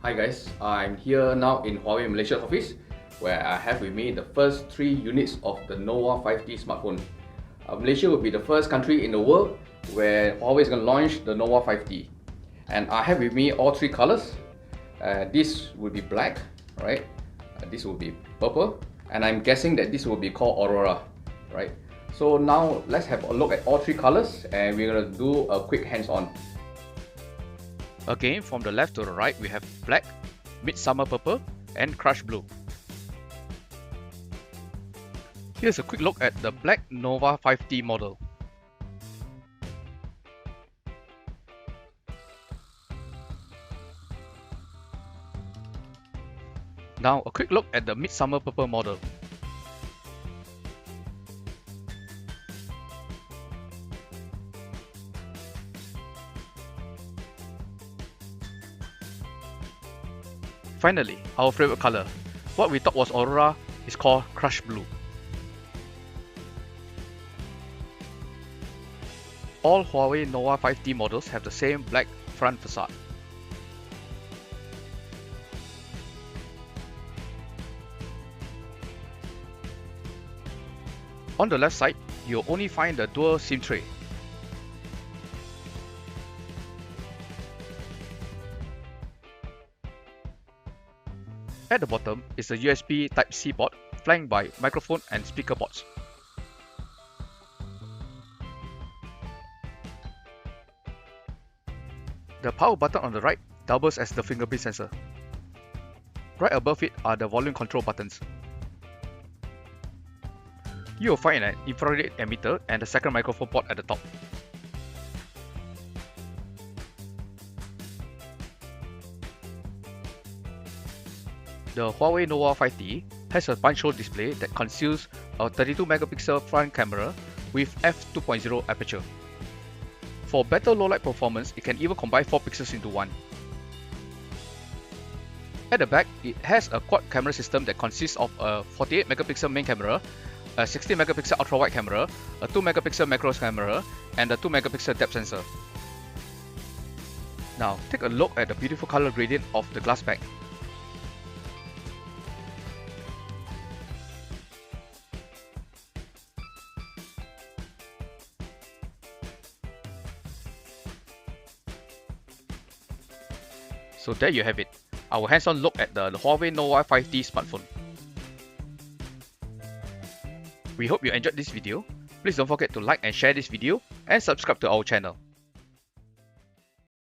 Hi guys, I'm here now in Huawei Malaysia office where I have with me the first 3 units of the Nova 5T smartphone. Malaysia will be the first country in the world where Huawei is going to launch the Nova 5T. And I have with me all 3 colors. This will be black, right? This will be purple, and I'm guessing that this will be called Aurora, right? So now let's have a look at all 3 colors and we're going to do a quick hands-on. Again, from the left to the right, we have black, midsummer purple, and crush blue. Here's a quick look at the black Nova 5T model. Now, a quick look at the midsummer purple model. Finally, our favorite color. What we thought was Aurora is called Crush Blue. All Huawei Nova 5T models have the same black front facade. On the left side, you'll only find the dual SIM tray. At the bottom is a USB Type-C port flanked by microphone and speaker ports. The power button on the right doubles as the fingerprint sensor. Right above it are the volume control buttons. You will find an infrared emitter and a second microphone port at the top. The Huawei Nova 5T has a punch hole display that conceals a 32 megapixel front camera with f2.0 aperture. For better low light performance, it can even combine 4 pixels into one. At the back, it has a quad camera system that consists of a 48 megapixel main camera, a 60 megapixel ultra wide camera, a 2 megapixel macro camera, and a 2 megapixel depth sensor. Now, take a look at the beautiful color gradient of the glass back. So there you have it, our hands-on look at the Huawei Nova 5T smartphone. We hope you enjoyed this video. Please don't forget to like and share this video and subscribe to our channel.